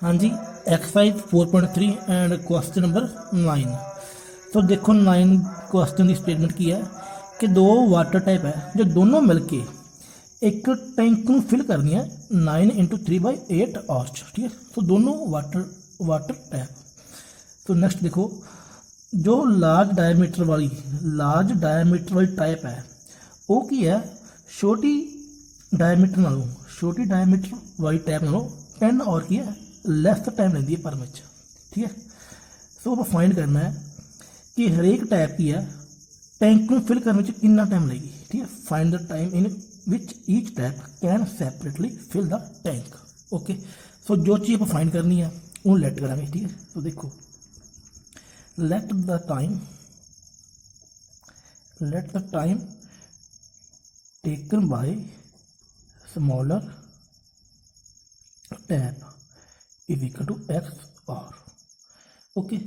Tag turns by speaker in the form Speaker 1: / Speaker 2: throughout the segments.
Speaker 1: हाँ जी, exercise 4.3 and question number 9। तो देखो 9 क्वेश्चन की स्टेटमेंट की है कि दो वाटर टैप है जो दोनों मिलके एक टैंक ਨੂੰ फिल करनी है 9 × 3/8 आवर्स। ठीक है, तो दोनों वाटर टैप। तो नेक्स्ट देखो, जो लार्ज डायमीटर वाली टैप है वो की है छोटी डायमीटर वाली टैप नालों 10 और की है लैस टाइम लेंदी है पर मैच। ठीक है, सो आप फाइंड करना है कि हरेक टैप की है टैंक को फिल करने में कितना टाइम लगेगी। ठीक है, find the time in which each tap can separately fill the tank. Okay, so जो चीज़ आप फाइंड करनी है वो लेट करेंगे। ठीक है, तो देखो let the time taken by smaller tap is equal to x hour. Okay,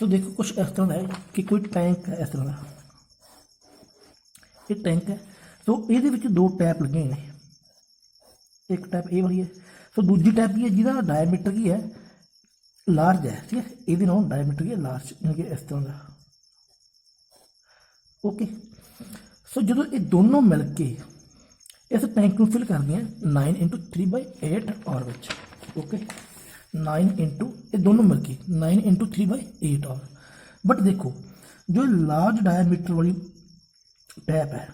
Speaker 1: तो देखो कुछ इस तरह है कि कोई टैंक है, इस तरह का ये टैंक है। तो ये दो टैप लगे ने, एक टैप ये वाली है, तो दूजी टैप की है जिसका डायमीटर की है लार्ज है। ठीक है, ये डायमीटर की है लार्ज, इस तरह का। ओके, सो जो ये दोनों मिलके इस टैंक को फिल कर दिया 9 × 3/8 और विच। ओके, 9 इंटू ये दोनों मिलके 9 × 3/8 और। बट देखो जो लार्ज डायमीटर वाली टैप है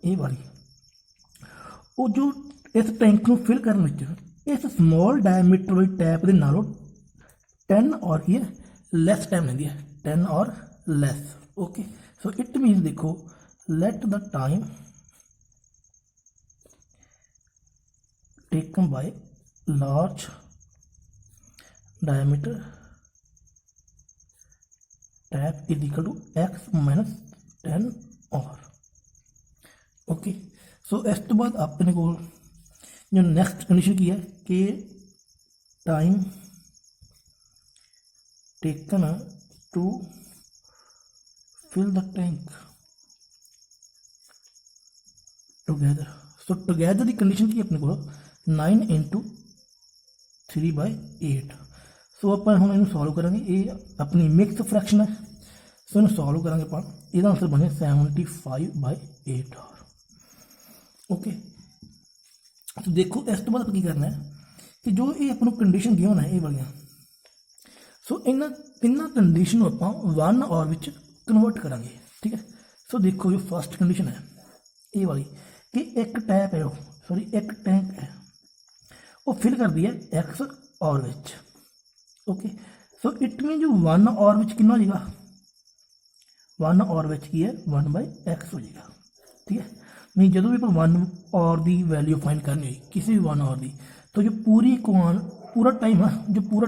Speaker 1: ये वाली, वो जो इस टैंक को फिल करने इस स्मॉल डायमीटर वाली टैप के नालों 10 और की है लैस टाइम लेंदी है, 10 और less. Okay, so it means देखो let the time taken by large diameter tap is equal to x minus 10 hour. Okay, so इस तो बाद अपने को जो नैक्सट कंडीशन की है कि time taken to fill the tank together. So together की कंडीशन की अपने को 9 × 3/8। सो आप हम इन सॉल्व करेंगे, ये अपनी मिक्स फ्रैक्शन है। सो इन सॉल्व करेंगे आप, इसका आंसर बने 75/8 और। ओके, तो देखो इस तो बाद आप की करना है कि जो ये अपनी कंडीशन गिवन है ये वाली, सो इन तीनों कंडीशन आप 1 और विच कन्वर्ट करेंगे। ठीक है, सो देखो जो फर्स्ट कंडीशन है ये वाली कि एक टैप है, एक टैंक है वो फिल कर दिया एक्स और विच। ओके, सो इट मीन जो 1 और विच कितना हो जाएगा, 1 और विच की है 1/x हो जाएगा। ठीक है, मीन जो भी आप 1 और की वैल्यू फाइंड करनी हुई किसी भी 1 और की, तो जो पूरा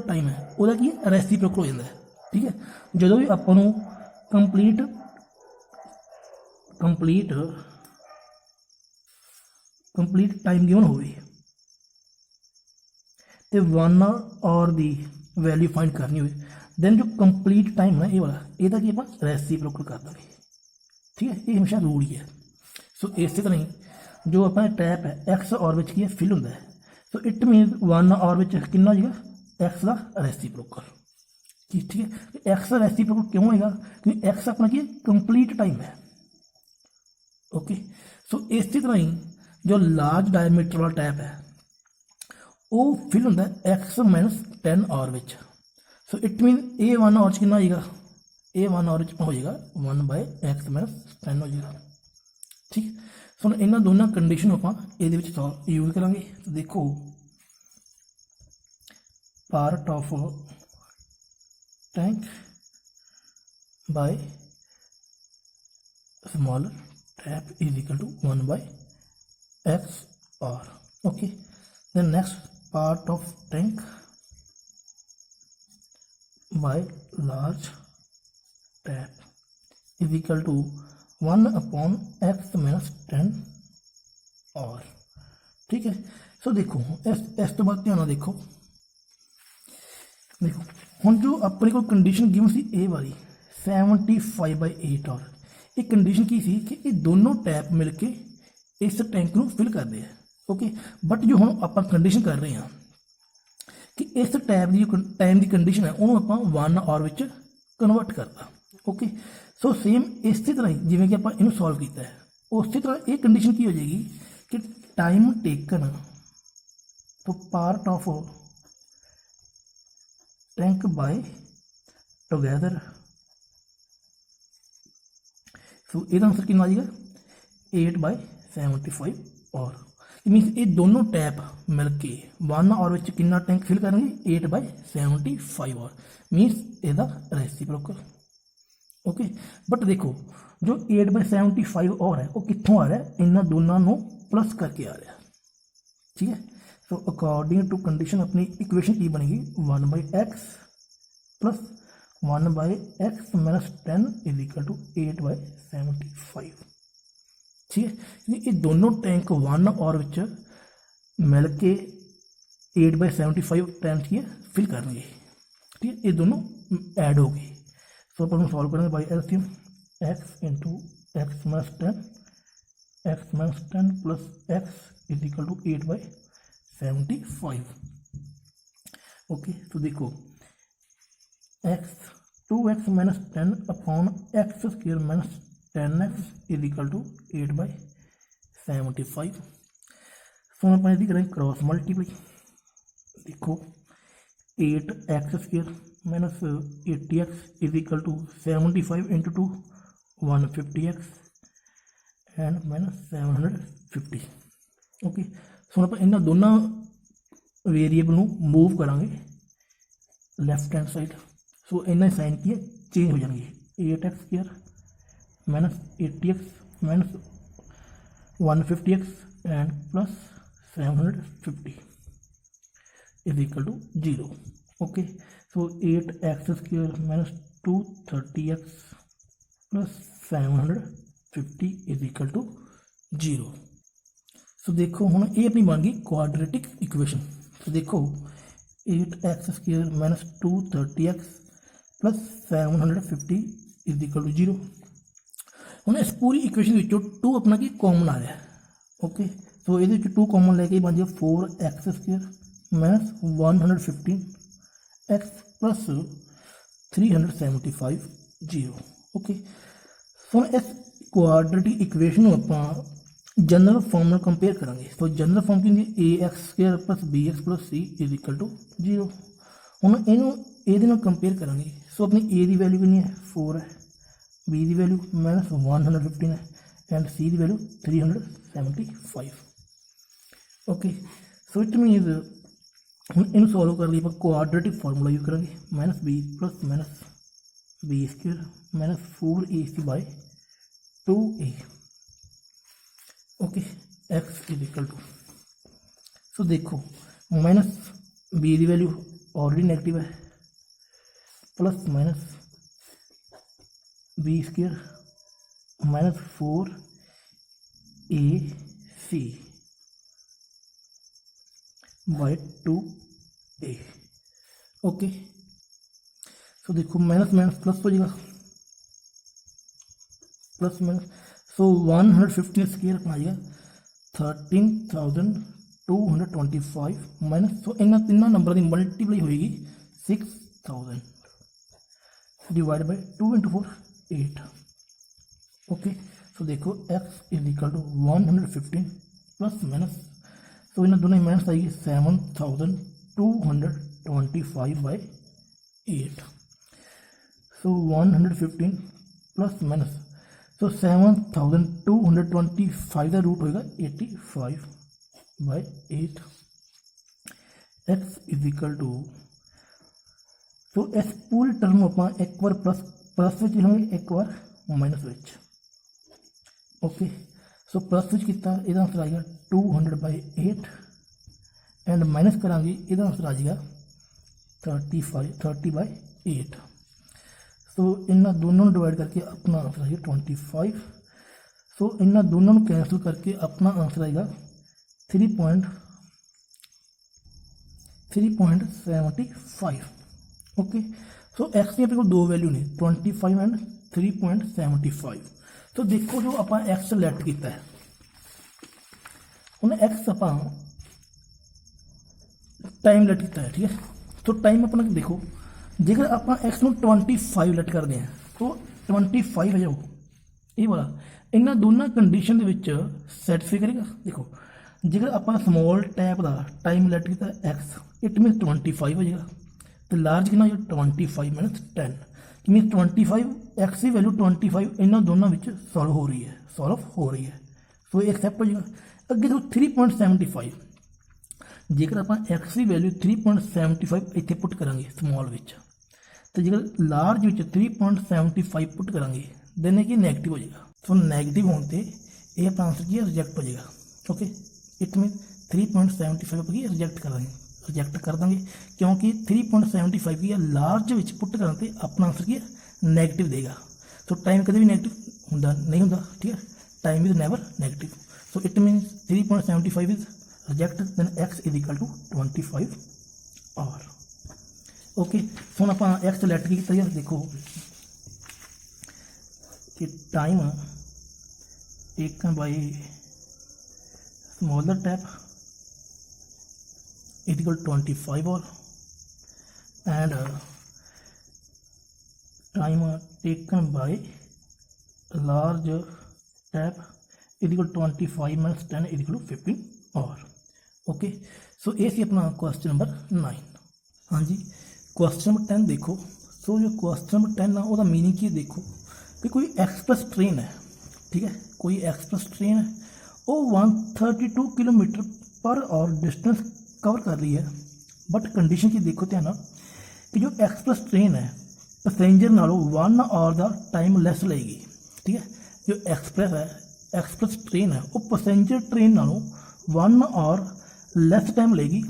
Speaker 1: टाइम है वह की रेसिप्रोकल हो जाता है। ठीक है, जो भी अपन कंप्लीट टाइम गिवन हो तो 1 और दी वैल्यू फाइंड करनी हुई, देन जो कंप्लीट टाइम है ये वाला ਇਹਦਾ ਕੀ ਆਪਾਂ रेसिप्रोकल कर देंगे। ठीक है, ये हमेशा रूल ही है। सो इस तरह ही जो अपना टैप है एक्स और विच की फिल होंगे, सो इट मीन 1 और विच कितना हो जाएगा एक्स का रेसिप्रोकल। ठीक है, एक्स का रेसिप्रोकल क्यों होगा क्योंकि एक्स अपना की कंप्लीट टाइम है। ओके, सो इस तरह ही जो लार्ज डायमीटर वाला टैप है वो फिल होंगे एक्स माइनस 10 और विच। सो इट मीन ए 1 और कितना हो जाएगा, ए 1 और हो जाएगा 1/x माइनस 10 हो जाएगा। ठीक, सो इन्होंने दोनों कंडीशन आप ये यूज करेंगे। तो देखो part of tank by smaller tap is equal to 1/x hour. Okay, then next part of tank by large tap is equal to 1/x minus 10 और। ठीक है, सो देखो इस तो बाद ध्यान देखो हम जो अपने को कंडीशन गिवन सी ए वाली 75/8 और ये कंडीशन की सी कि ये दोनों टैप मिलके इस टैंक को फिल करते हैं। ओके, बट जो हम आप कंडीशन कर रहे हैं कि इस टाइम की टाइम की कंडीशन है उन्होंने ਆਪਾਂ 1 ਆਵਰ ਵਿੱਚ ਕਨਵਰਟ ਕਰਤਾ। ਓਕੇ ਸੋ ਸੇਮ ਇਸੇ ਤਰ੍ਹਾਂ ਹੀ ਜਿਵੇਂ ਕਿ ਆਪਾਂ ਇਹਨੂੰ ਸੋਲਵ ਕੀਤਾ ਹੈ ਉਸੇ ਤਰ੍ਹਾਂ ਇਹ ਕੰਡੀਸ਼ਨ ਕੀ ਹੋ ਜਾਏਗੀ ਕਿ time taken to part of tank by together. So ਇਹਦਾ आंसर कितना आ जाएगा 8/75 और मीनस ये दोनों टैप मिल के 1 आवर ਵਿੱਚ कितना टैंक फिल करेंगे 8/75 और मीनस ਇਹਦਾ रेसिप्रोकल। ओके बट देखो जो 8/75 और है वो कितों आ रहा है इन्होंने दोनों को प्लस करके आ रहा है। ठीक है तो अकॉर्डिंग टू कंडीशन अपनी इक्वेशन की बनेगी 1/x plus 1/x minus 10 is equal to 8/75। ठीक है ये दोनों टैंक 1 और विच मिल के 8/75 टाइम्स की फिल करेंगे। ठीक है ये दोनों ऐड हो गए। तो अपन सॉल्व करेंगे by LCM x into x minus 10 plus x is equal to 8/75। Okay तो देखो x 2x minus 10 upon x square minus 10x is equal to 8/75। So हम अपने करेंगे क्रॉस मल्टीप्लाई। देखो 8x square minus 80x is equal to 75 into 2 150x and minus 750। Okay so हम इन्होंने दोनों variable move करांगे लैफ्ट हैंड साइड। सो इन्हें sign की चेंज हो जाएंगे 8x square minus 80x minus 150x and plus 750 is equal to 0। Okay so 8x square minus 230x plus 750 is equal to 0। So देखो हम ये अपनी बन गई क्वाड्रेटिक इक्वेशन। तो देखो 8x square minus 230x plus 750 is equal to 0। हम इस पूरी इक्वेशन 2 अपना की कॉमन आ रहा है। ओके सो ये 2 कॉमन लेके बन जाए 4x square minus 115x plus 375 0। Okay so इस क्वाड्रेटिक इक्वेशन आप जनरल फॉर्म में कंपेयर करेंगे। तो जनरल फॉर्म की a x square plus b x plus c is equal to 0। हम ये कंपेयर करेंगे। सो अपनी ए की वैल्यू कितनी है 4 है, बी की वैल्यू माइनस 115 है एंड सी की value 375। Okay so it means हम इन सॉल्व कर लिए क्वाड्रेटिक फार्मूला यूज करेंगे minus B plus minus b square minus 4ac/2a। Okay x is equal to so देखो माइनस बी की वैल्यू ऑलरेडी नेगेटिव है plus minus b square minus 4ac/2a। Okay so देखो minus minus plus हो जाएगा plus minus. सो 115 square अपना आ जाएगा 13,225 minus. सो इन्होंने तीनों नंबर की मल्टीप्लाई होगी 6000 divide by 2 into 4 8। Okay so देखो x is equal to 115 plus minus. So इन्हें दोनों माइनस आएगी 7225/8। सो 115 प्लस माइनस तो 7225 का रूट होगा 85/8। एक्स इज इक्वल टू तो इस पूरी टर्म आप एक बार प्लस प्लस में लिखेंगे एक बार माइनस में। ओके सो प्लस में किया यदा आंसर आ जाएगा 200/8 एंड माइनस करा यदा आंसर आ जाएगा 30/8। सो इन्होंने दोनों डिवाइड करके अपना आंसर आएगा 25। सो इन्होंने दोनों कैंसिल करके अपना आंसर आएगा 3.75। ओके सो एक्स की अपने को 2 वैल्यू ने 25 एंड 3.75। तो देखो जो आप एक्स लैट किया है उन्हें एक्स आप टाइम लैट किया है। ठीक है ਸੋ ਟਾਈਮ ਆਪਣਾ ਦੇਖੋ, ਜੇਕਰ ਆਪਾਂ x ਨੂੰ 25 ਲੈਟ ਕਰਦੇ ਹਾਂ ਤਾਂ 25 ਹੈ ਜੋ ਇਹ ਵਾਲਾ ਇਹਨਾਂ ਦੋਨਾਂ ਕੰਡੀਸ਼ਨ ਦੇ ਵਿੱਚ ਸੈਟੀਸਫਾਈ ਕਰੇਗਾ। ਦੇਖੋ ਜੇਕਰ ਆਪਾਂ ਸਮੋਲ ਟੈਪ ਦਾ ਟਾਈਮ ਲੈਟ ਕੀਤਾ x, ਇਟ ਮੀਨਸ 25 ਹੋ ਜਾਏਗਾ, ਤੇ ਲਾਰਜ ਕਿੰਨਾ ਹੋ ਜਾਏਗਾ 25 - 10 ਮੀਨਸ 25 x ਦੀ ਵੈਲਿਊ 25 ਇਹਨਾਂ ਦੋਨਾਂ ਵਿੱਚ ਸੋਲਵ ਹੋ ਰਹੀ ਹੈ। ਸੋ ਇਹ ਐਕਸੈਪਟ ਹੋ ਜਾਏਗਾ। ਅੱਗੇ ਦੇਖੋ 3.75, ਜੇਕਰ ਆਪਾਂ x ਦੀ ਵੈਲਿਊ 3.75 ਇੱਥੇ ਪੁੱਟ ਕਰਾਂਗੇ ਸਮੋਲ ਵਿੱਚ, ਤੇ ਜੇਕਰ ਲਾਰਜ ਵਿੱਚ 3.75 ਪੁੱਟ ਕਰਾਂਗੇ ਦੈਨ ਇਹ ਕੀ ਨੈਗੇਟਿਵ ਹੋ ਜਾਏਗਾ। ਸੋ ਨੈਗੇਟਿਵ ਹੋਣ ਤੇ ਇਹ ਆਪਣਾ ਆਂਸਰ ਕੀ ਹੈ, ਰਿਜੈਕਟ ਹੋ ਜਾਏਗਾ। ਓਕੇ, ਇਟ ਮੀਨ 3.75 ਆਪਾਂ ਕੀ ਰਿਜੈਕਟ ਕਰ ਦਾਂਗੇ ਕਿਉਂਕਿ 3.75 ਕੀ ਹੈ ਲਾਰਜ ਵਿੱਚ ਪੁੱਟ ਕਰਨ ਤੇ ਆਪਣਾ ਆਂਸਰ ਕੀ ਹੈ, ਨੈਗੇਟਿਵ ਦੇਗਾ। ਸੋ ਟਾਈਮ ਕਦੇ ਵੀ ਨੈਗੇਟਿਵ ਨਹੀਂ ਹੁੰਦਾ, ਠੀਕ ਹੈ, time is never negative. So it means 3.75 is reject, then x is equal to 25 hour. Okay, ਹੁਣ ਆਪਾਂ x ਲੈਟ ਕੀ ਕੀਤਾ ਯਾਰ, ਦੇਖੋ कि time taken by smaller tap equal 25 hour and time taken by large tap equal 25 - 10 equal 15 hour. Okay, so ये सी अपना question number 9। हाँ जी, क्वेश्चन नंबर 10 देखो। सो जो क्वेश्चन नंबर 10 है उसका मीनिंग की देखो कि कोई एक्सप्रेस ट्रेन है, ठीक है, कोई एक्सप्रेस ट्रेन है वो 132 kilometre per our distance cover कर रही है, बट कंडीशन की देखो ध्यान कि जो एक्सप्रेस ट्रेन है पैसेंजर नालों 1 आवर का टाइम लैस लेगी। ठीक है, जो एक्सप्रेस ट्रेन है वो पैसेंजर ट्रेन नालों 1 आवर लैस टाइम लेगी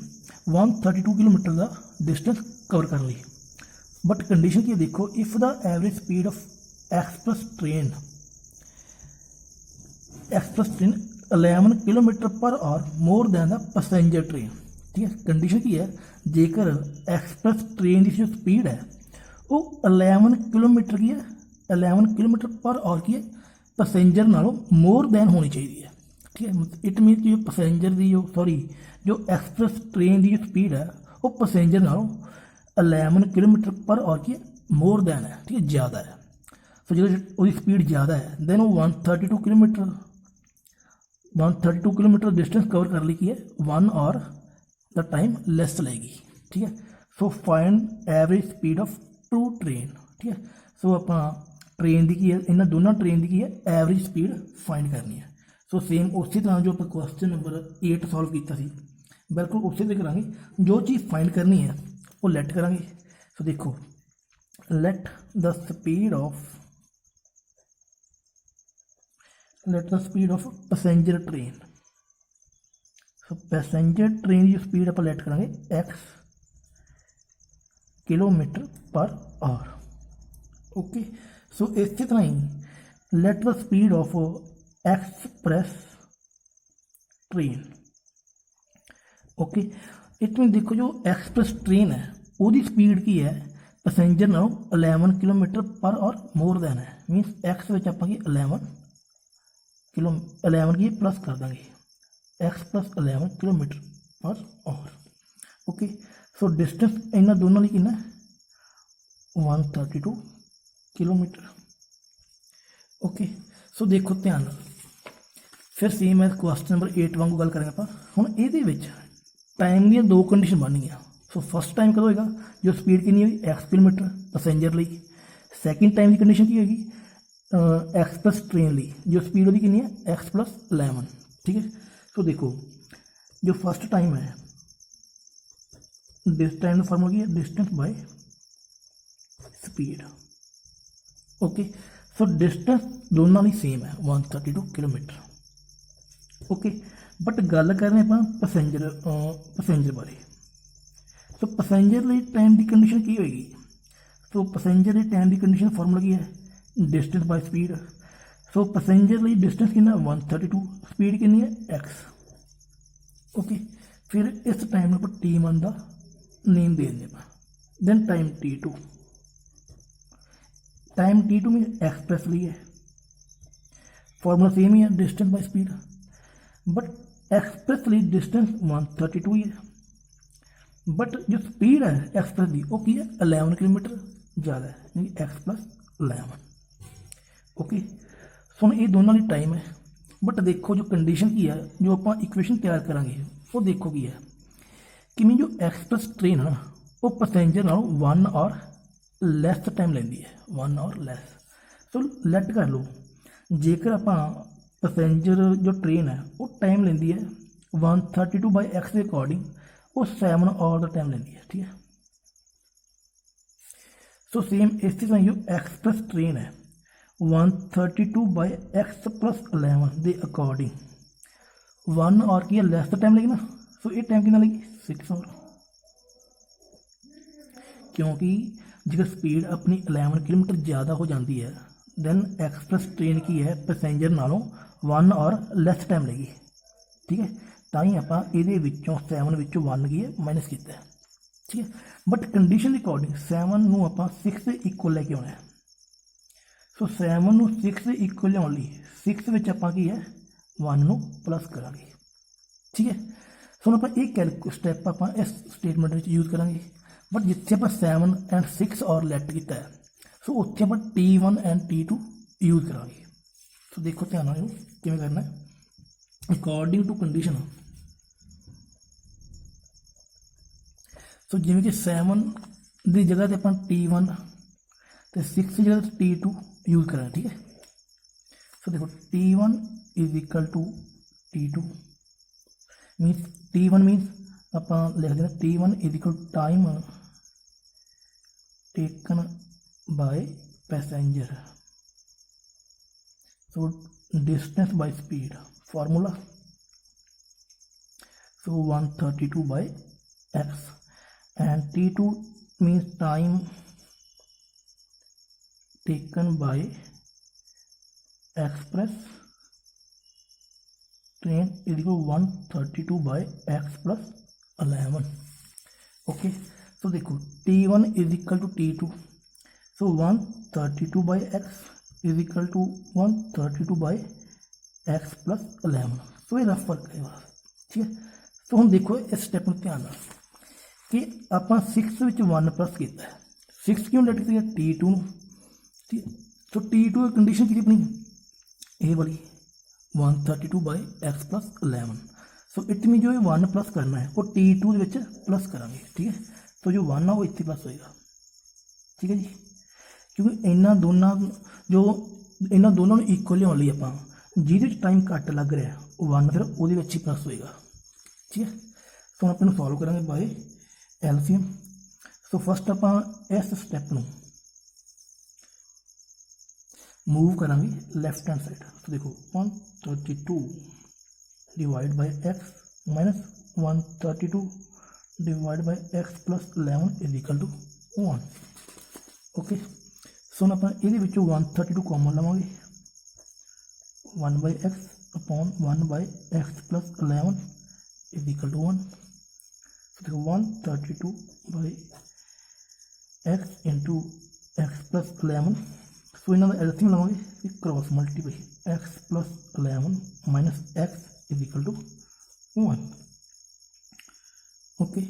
Speaker 1: 132 किलोमीटर का डिस्टेंस कवर करने लिए, बट कंडीशन की देखो if the average speed of express train 11 kilometre per our more than the passenger train. ठीक है, कंडीशन की है जेकर एक्सप्रेस ट्रेन की जो स्पीड है वो 11 किलोमीटर की है, 11 किलोमीटर पर आवर की है पैसेंजर नालों मोर दैन होनी चाहिए है। ठीक है, इट मीन जो पैसेंजर की जो एक्सप्रेस ट्रेन की जो स्पीड है वो पैसेंजर नालों 11 किलोमीटर पर आवर की मोर दैन है, ठीक है, ज़्यादा है। तो जो उसकी स्पीड ज़्यादा है दैन वो 132 किलोमीटर डिस्टेंस कवर कर ली की है 1 आवर द टाइम लैस लेगी। ठीक है, so find average speed of two train. ठीक है, सो आप ट्रेन की है इन्होंने दोनों ट्रेन की है एवरेज स्पीड फाइंड करनी है। सो सेम उसी तरह जो आप क्वेश्चन नंबर 8 सॉल्व किया बिल्कुल उसी तरह करांगे, जो चीज़ फाइंड करनी है वो लेट करांगे। सो देखो let the speed of passenger train. So passenger train की स्पीड आप लेट करांगे x kilometre per hour. Okay, so इसी तरह ही let the speed of express train. Okay, it mean देखो जो एक्सप्रेस ट्रेन है उसकी स्पीड की है पैसेंजर नालों 11 kilometre per our more than है, मीनस एक्स में आप 11 की प्लस कर देंगे x + 11 kilometre per hour. Okay, so distance इन्होंने दोनों की कितना 132 किलोमीटर। ओके, सो देखो ध्यान फिर सेम है क्वेश्चन नंबर 8 वांगू गल करेंगे आप हुण ये टाइम दी दो कंडीशन बन गई। सो फर्स्ट टाइम कदों होएगा जो स्पीड कितनी होगी x किलोमीटर पैसेंजर लिए, सैकेंड टाइम की कंडीशन की होगी एक्सप्रेस ट्रेन ली जो स्पीड होगी कितनी है x + 11। ठीक है, तो देखो जो फर्स्ट टाइम है डिस टाइम फॉर्मूला की है distance by speed. Okay, so distance दोनों ही सेम है 132 किलोमीटर। ओके, बट गल कर रहे हैं पैसेंजर बारे। सो पैसेंजर लिए टाइम की कंडीशन की होगी, सो पैसेंजर की टाइम की कंडीशन फॉर्मूला की है distance by speed. So passenger लिए डिस्टेंस कितना 132, स्पीड कितनी है x। ओके, फिर इस टाइम पर t1 का नेम दे देना, देन टाइम t2 में एक्सप्रेस लिए है फॉर्मूला सेम ही है distance by speed, but express लिए डिस्टेंस 132 ही है, बट जो स्पीड है एक्सप्रेस की वो की है 11 किलोमीटर ज़्यादा है, यानी एक्स प्लस 11। ओके, सो हम ये दोनों की टाइम है। बट देखो जो कंडीशन की है, जो आप इक्वेशन तैयार करांगे वो देखो की है कि मैं जो एक्सप्रेस ट्रेन है ना वो पैसेंजर नालों 1 और लैस टाइम लेंदी है, 1 और लैस। सो लैट कर लो जेकर आप पैसेंजर जो ट्रेन है वो टाइम लेंदी है 132/x के अकॉर्डिंग वो 7 और द टाइम लेंदी है। ठीक है, सो सेम इस तरह जो एक्सप्रेस ट्रेन है 132/x + 11 के अकॉर्डिंग 1 और की लैस टाइम लेगी ना, सो ये टाइम कितना लेगी 6 और, क्योंकि जब स्पीड अपनी 11 किलोमीटर ज़्यादा हो जाती है दैन एक्सप्रेस ट्रेन की है पैसेंजर नालों 1 और लैस टाइम लेगी। ठीक है, ताई आप ये 7 विचों 1 की है माइनस किया है। ठीक है, बट कंडीशन अकॉर्डिंग 7 नूं आपां 6 से इक्वल लैके आना है। सो 7 नूं 6 से इक्वल लियाउण लई 6 विच आपां की है 1 नूं प्लस करांगे। ठीक है, सो आपां ये स्टैप आपां इस स्टेटमेंट में यूज करांगे। बट जिथे आप 7 एंड 6 और लैट किया है सो उत्थे आप T1 एंड T2 यूज करांगे। सो देखो ध्यान नाल किवें करना है अकॉर्डिंग टू कंडीशन। सो जिवें कि 7 की जगह ते अपन T1 तो 6 की जगह T2 यूज करांगे। ठीक है, सो देखो T1 = T2 means T1 means आप लिख देना T1 = time taken by passenger, so distance by speed formula, so 132/x and T2 means time taken by express train is equal 132/x + 11। Okay, तो देखो T1 = T2, so 132/x is equal to 132/x + 11। सो ये rough फर्क है। ठीक है, तो हम देखो इस स्टेप में ध्यान नाल कि आप 6 विच 1 प्लस किया है, 6 क्यों लैट किया T2 नूं। ठीक है, तो T2 की कंडीशन की अपनी ये वाली 132/x + 11। सो इट मीन जो 1 प्लस करना है वो T2 विच प्लस करांगे। ठीक है, तो जो 1 है वो इत्थे प्लस होएगा। ठीक है जी, क्योंकि इन्होंने दोनों इक्वल लियाउण लई आपां जिहदे टाइम घट लग रहा है वो 1 फिर वो ही प्लस होएगा। ठीक है, तो हम अपने सॉल्व करांगे बाय एलसीएम। सो फस्ट आप इस स्टैप में मूव करांगे लैफ्ट हैंड साइड। तो देखो 132/x minus 132/x + 11 = 1। Okay, so हम आप ये 132 कॉमन लवांगे 1/x अपॉन 1/x + 11 = 1। देखो 132/x × x + 11, सो इन्होंने एल्सियम लवांगे cross multiply x + 11 minus x = 1। Okay,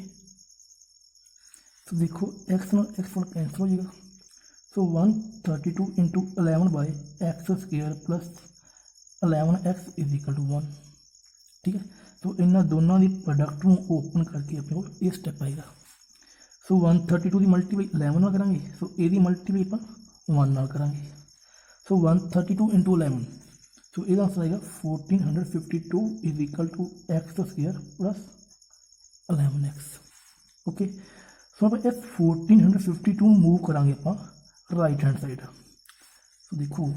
Speaker 1: तो देखो x कैंसिल हो जाएगा। सो 132 × 11/x² + 11x = 1। ठीक है, तो इन्होंने दोनों की प्रोडक्ट में ओपन करके अपने को ये स्टैप आएगा। सो 132 की मल्टीप्लाई 11 नाल करांगे, सो ये मल्टीप्लाई आप 1 नाल करांगे। सो 132 × 11, सो ये आंसर आएगा 1452 = x² + 11x। ओके, सो आप इस 1452 मूव करांगे आप राइट हैंड साइड। सो देखो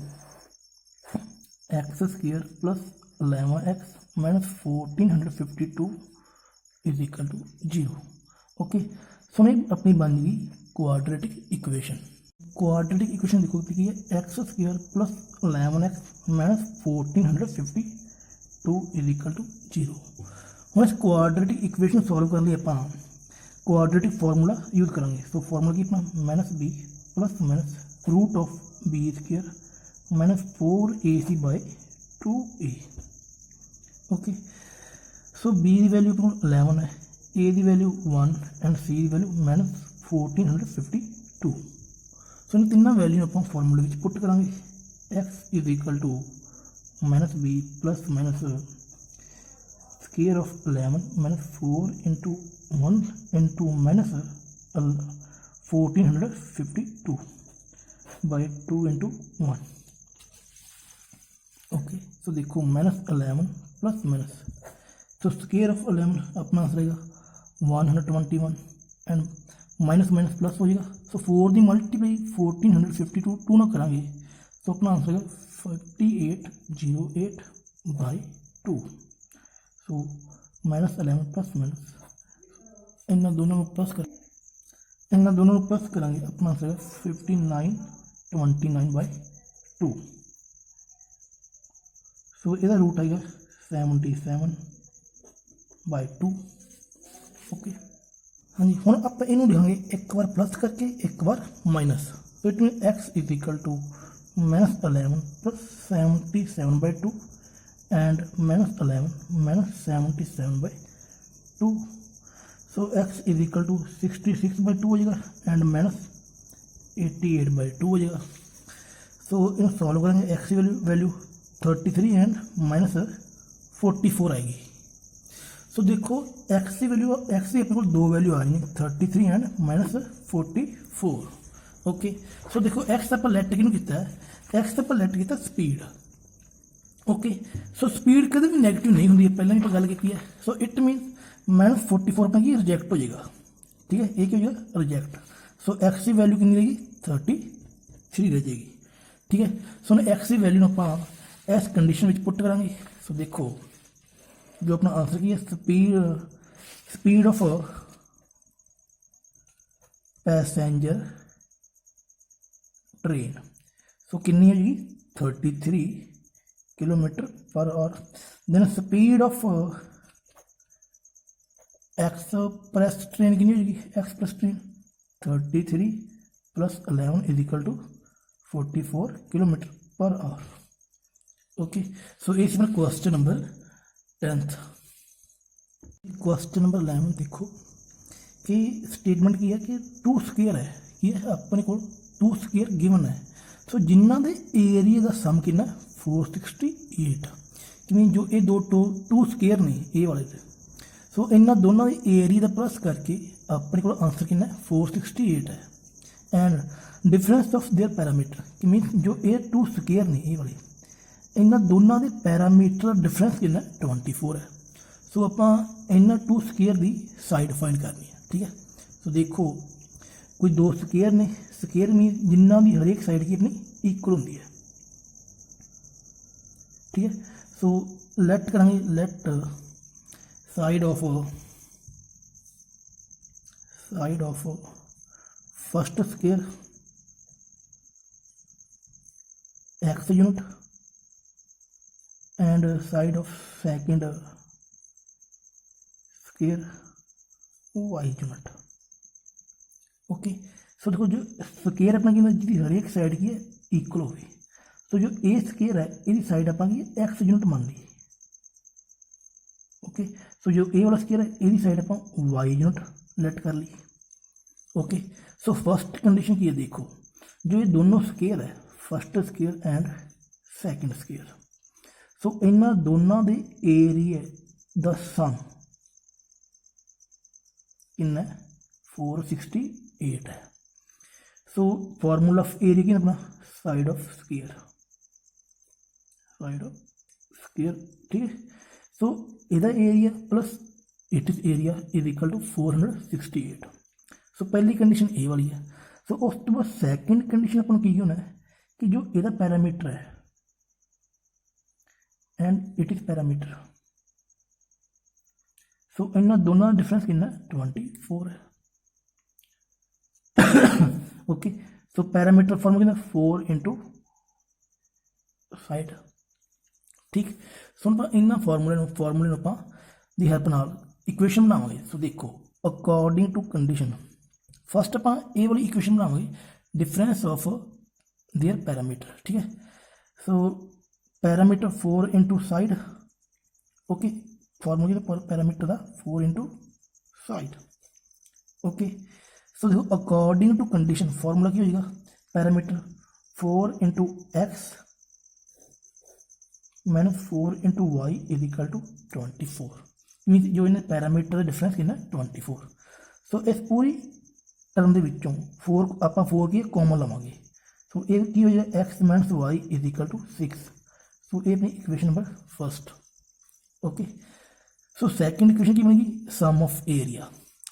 Speaker 1: x² + 11x माइनस 1452 = 0। ओके, सो नहीं अपनी बन गई क्वाड्रेटिक इक्वेशन। क्वाड्रेटिक इक्वेशन देखो की है x² + 11x माइनस 1452 = 0। हम इस क्वाड्रेटिक इक्वेशन सॉल्व करने लिए आप क्वाड्रेटिक फार्मूला यूज करेंगे। सो फार्मूला की अपना -b + √(b² minus 4ac/2a। Okay, so b की वैल्यू अपने 11 है, ए की वैल्यू 1 एंड सी की वैल्यू -1452। सो इन तीनों वैल्यू आप फॉर्मूले में पुट करा x is equal to -b plus minus square of 11 -4 into 1 into -1452 by 2 into 1। Okay, so देखो -11 प्लस माइनस, तो स्केयर ऑफ 11 अपना आंसर रहेगा 121 एंड माइनस माइनस प्लस हो जाएगा। सो 4 की मल्टीप्लाई 1452 2 ना करेंगे तो अपना आंसर रहेगा 5808 बाई 2। सो -11 प्लस माइनस इन दोनों में प्लस करेंगे अपना आंसर है 5929 बाई 2। सो इसका रूट आएगा 77 बाई 2। ओके हाँ जी, हम आप इनू लिखेंगे एक बार प्लस करके एक बार माइनस। तो it mean x is equal to -11 plus 77 by 2 and -11 -77 by 2। So x is equal to 66 by 2 हो जाएगा एंड -88 बाई 2 हो जाएगा। सो इन सॉल्व करेंगे, एक्स की वैल्यू 33 एंड -44 आएगी। सो देखो एक्स की वैल्यू एक्स की अपने को दो वैल्यू आ रही है 33 एंड -44। ओके, सो देखो एक्स आप लैट किनू किया है, एक्स आप लैट किया स्पीड। ओके, सो स्पीड कभी भी नैगेटिव नहीं होंगी, पहले भी गल की है। सो इट मीन -44 अपना की रिजेक्ट हो जाएगा। ठीक है, ये क्या हो जाएगा रिजेक्ट। सो एक्स की वैल्यू कितनी रहेगी 33 रह जाएगी। ठीक है, सो एक्स की वैल्यू आप इस कंडीशन में पुट करा। सो देखो जो अपना आंसर की है speed of passenger train, so कितनी है जी 33 kilometre per hour. Then speed of express train कितनी होगी, express train 33 plus 11 is equal to 44 kilometre per hour. Okay, so ये मेरा question number 10th। Question number 11 देखो कि स्टेटमेंट की है कि 2 स्केयर है कि अपने को 2 स्केयर गिवन है। सो जिन्हों के एरिया का सम कि 468 कि जो ये दो 2 स्केयर ने ये वाले। सो इन्होंने दोनों के एरिया का प्लस करके अपने को आंसर कि 468 है and difference of their parameter कि मीन जो ये 2 स्केयर ने ये वाले इन्होंने दोनों के पैरामीटर डिफरेंस कि 24 है। सो आप इन्होंने 2 स्केयर की साइड फाइंड करनी है। ठीक है, सो देखो कोई 2 स्केयर ने, स्केयर मीन जिन्हों की हरेक साइड की अपनी इक्वल होंगी है। ठीक है, सो लेट करेंगे let side of first square x unit and side of second square y unit. Okay, so देखो जो स्केयर अपना जी हरेक साइड की है इक्वल हो गई। तो जो ए स्केयर है ये साइड आप एक्स यूनिट मान ली। ओके, सो जो ए वाला स्केयर है ये साइड आप वाई यूनिट लेट कर ली। ओके, सो फर्स्ट कंडीशन की है देखो जो ये दोनों स्केयर है first square and second square. So इन्होंने दोनों के एरिया द सम कितना 468 है। सो फॉर्मूला ऑफ एरिया की अपना साइड ऑफ स्केयर ठीक है। सो इधर area plus it is area is equal to 468। So पहली कंडीशन ए वाली है। सो उस तो बाद सैकेंड कंडीशन अपन की होना है कि जो इधर पैरामीटर है एंड इट इज पैरामीटर। सो इन्होंने दोनों का डिफरेंस कितना 24 है। ओके, सो पैरामीटर फॉर्म कितना 4 इंटू साइड। ठीक, सो हम इन्होंने फॉर्मूले की हेल्प नाल इक्वेशन बनावांगे। सो देखो अकॉर्डिंग टू कंडीशन फस्ट आप ये वाली इक्वेशन बनावांगे डिफरेंस ऑफ देयर पैरामीटर। ठीक है, so parameter 4 into side. Okay, फॉर्मूले पैरामीटर का 4 इंटू साइड। ओके, सो देखो अकॉर्डिंग टू कंडीशन फॉर्मूला क्या होगा, parameter 4 into x minus 4 into y is equal to 24। Mean जो इन्हें पैरामीटर का डिफरेंस कितना 24। सो इस पूरी टर्म ਦੇ ਵਿੱਚੋਂ 4 ਆਪਾਂ 4 ਕੀ ਕਾਮਨ ਲਵਾਂਗੇ। ਸੋ ਇਹ ਕੀ ਹੋ ਜਾਏਗਾ x minus y is equal to 6। So ਇਹ ਆਪਣੀ equation number first. Okay, so second equation की बनेगी सम ऑफ एरिया।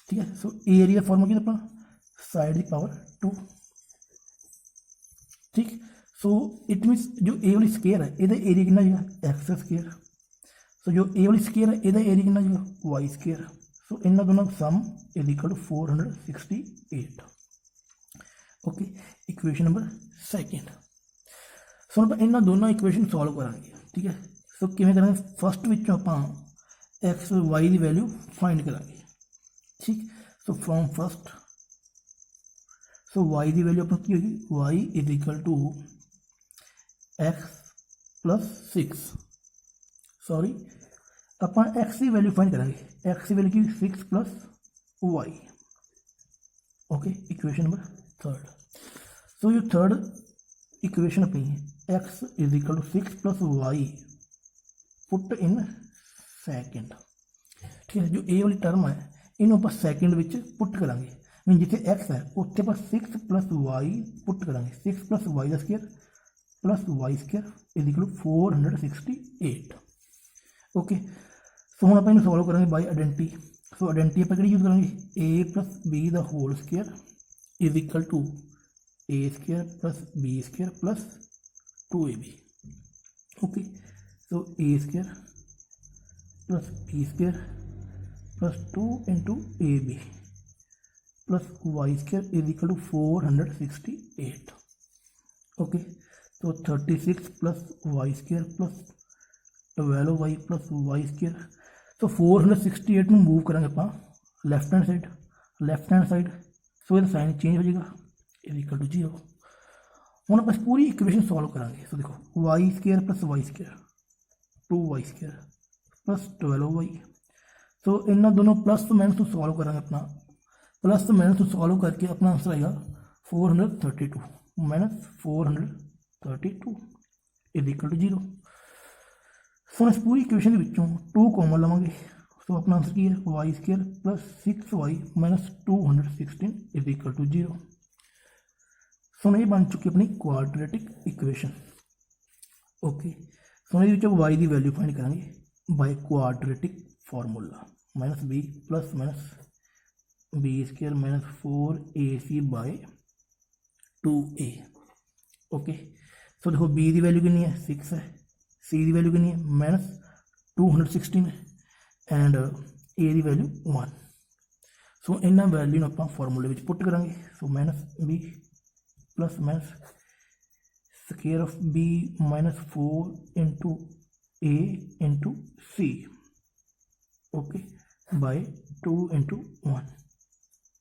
Speaker 1: ठीक है, सो एरिया फॉर्मूला की अपना साइड की पावर 2। ठीक, सो इट मीनस जो ए वाली स्केयर है ਇਹਦਾ एरिया कितना होगा एक्स स्केयर। सो जो ए वाली स्केयर है ਇਹਦਾ एरिया कितना होगा वाई स्केयर। सो इन्होंने दोनों sum is equal to 468। Okay, equation number second. So हम इन्होंने दोनों इक्वेशन सॉल्व करांगे। ठीक है, सो किवें करांगे, फस्ट विचों आपां एक्स वाई की वैल्यू फाइंड करांगे। ठीक, so from first, so y की वैल्यू अपनी की होगी y is equal to x plus 6। Sorry, ਆਪਾਂ एक्स की वैल्यू फाइंड करांगे। एक्स की वैल्यू की 6 plus y. Okay, equation number third. So जो थर्ड इक्वेशन अपनी x is equal to 6 plus y put in second. ठीक है, जो ए वाली टर्म है इन्हों आप सैकेंड में पुट करांगे। मीन जिथे एक्स है उत्थे आप 6 प्लस वाई पुट करांगे। 6 प्लस वाई का square plus y square is equal to 468। Okay, so हम आप सॉल्व करेंगे बाय आइडेंटिटी। सो आइडेंटिटी आप यूज करेंगे ए प्लस बी का whole square is equal to a square plus b square plus 2ab। Okay, so a square plus b square plus 2 into a b plus y square is equal to 468। Okay, तो 36 plus y square plus 12 y plus y square. So 468 में move करेंगे आप left hand side, left hand side. So ये sign change हो जाएगा is equal to 0। हम आप पूरी इक्वेशन सॉल्व करेंगे। सो देखो y square plus y square 2 y square plus 12 y. So इन दोनों प्लस माइनस को सॉल्व करेंगे। अपना प्लस माइनस को सॉल्व करके अपना आंसर आएगा 432 माइनस 432 इज इक्वल टू 0। सो इस पूरी इक्वेशन के 2 कॉमन लवेंगे। सो अपना आंसर की है y square plus 6 y minus 216 is equal to 0। So ये बन चुकी अपनी क्वाड्रेटिक इक्वेशन। ओके, सो ये वाई की वैल्यू फाइंड करेंगे by quadratic formula minus B plus minus B square minus 4ac by 2a। Okay, so देखो B की value कितनी है 6 है, सी की वैल्यू कितनी है माइनस 216 एंड ए की वैल्यू 1। सो इन्होंने वैल्यू आप फॉर्मूले में पुट करांगे। So minus B plus minus square of b minus 4 into a into c. Okay, by 2 into 1।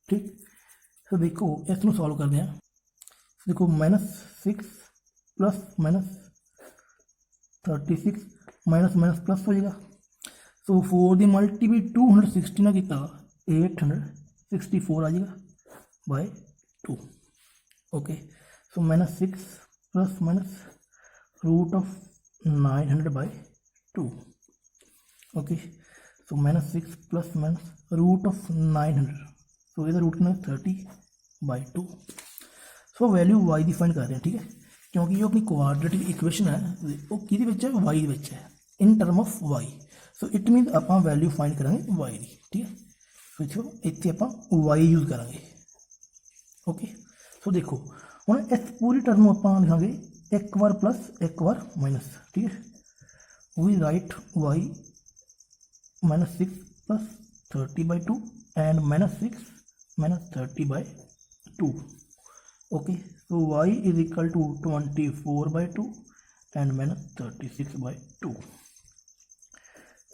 Speaker 1: ठीक, तो देखो इसमें सॉल्व करते हैं। देखो minus 6 plus minus 36 minus minus plus हो जाएगा। सो 4 की मल्टीप्लाई 216 ना किया 864 आ जाएगा by 2। Okay, so minus 6 plus minus root of 900 by 2। Okay, so minus 6 plus minus root of 900। So इसका रूट कितना 30 बाय 2। सो वैल्यू वाई की फाइंड कर रहे हैं। ठीक है, क्योंकि जो अपनी क्वाड्रेटिक इक्वेशन है वो कि वाई है in term of y. So it mean आप वैल्यू फाइंड करांगे वाई की। ठीक है, सो इतने आप वाई यूज करांगे। ओके, सो देखो हम इस पूरी टर्म आप लिखांगे एक बार प्लस एक बार माइनस। ठीक है, we write y minus 6 plus 30 by 2 and minus 6 minus 30 by 2। Okay, so y is equal to 24 by 2 and minus 36 by 2।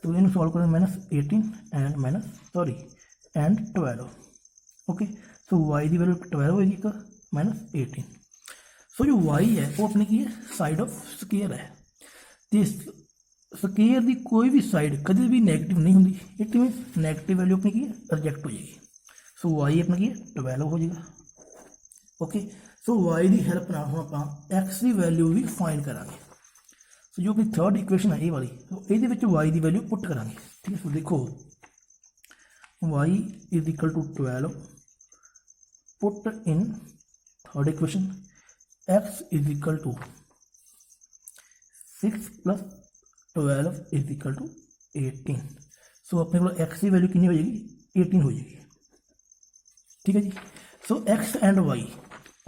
Speaker 1: तो इन सॉल्व करें minus 18 and minus sorry and 12। Okay, so y की वैल्यू 12 होगी का माइनस 18। सो जो y है वो अपने की है साइड ऑफ स्केयर है। तो ਸਕੇਅਰ ਦੀ ਕੋਈ ਵੀ ਸਾਈਡ ਕਦੇ ਵੀ ਨੈਗੇਟਿਵ ਨਹੀਂ ਹੁੰਦੀ, ਇਟ ਮੀਨਸ ਨੈਗੇਟਿਵ ਵੈਲਿਊ ਆਪਣੀ ਕੀ ਹੈ, ਰਿਜੈਕਟ ਹੋ ਜਾਏਗੀ। ਸੋ y ਆਪਣਾ ਕੀ ਹੈ, 12 ਹੋ ਜਾਏਗਾ। ਓਕੇ, ਸੋ y ਦੀ ਹੈਲਪ ਨਾਲ ਹੁਣ ਆਪਾਂ x ਦੀ ਵੈਲਿਊ ਵੀ ਫਾਈਂਡ ਕਰਾਂਗੇ। ਸੋ ਜੋ ਆਪਣੀ ਥਰਡ ਇਕੁਏਸ਼ਨ ਹੈ ਇਹ ਵਾਲੀ, ਸੋ ਇਹਦੇ ਵਿੱਚ y ਦੀ ਵੈਲਿਊ ਪੁੱਟ ਕਰਾਂਗੇ। ਠੀਕ ਹੈ, ਸੋ ਦੇਖੋ y is equal to 12, put in third equation, x is equal to 6 plus 12 is equal to 18। सो अपने को x की वैल्यू कितनी हो जाएगी, 18 हो जाएगी। ठीक है जी। सो x एंड y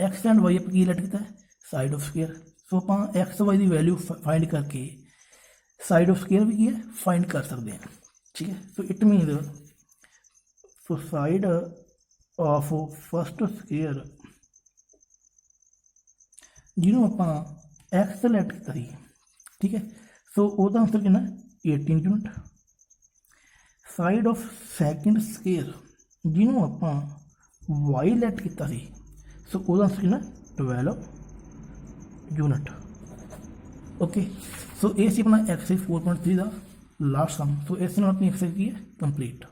Speaker 1: आप की लेट किया है, साइड ऑफ स्क्वायर। सो आप एक्स वाई की वैल्यू फाइंड करके साइड ऑफ स्क्वायर भी की है फाइंड कर सकते हैं। ठीक है, so it mean so side of first square जिन्होंने आप एक्स लेट किया। ठीक है, सो वह आंसर कितना 18 unit. Side of second square जिन्हों आप वाई लैट किया, सो वह आंसर कितना 12 यूनिट। ओके, सो ये अपना एक्सरसाइज 4.3 का लास्ट सम। सो इस अपनी एक्सरसाइज की है कंप्लीट।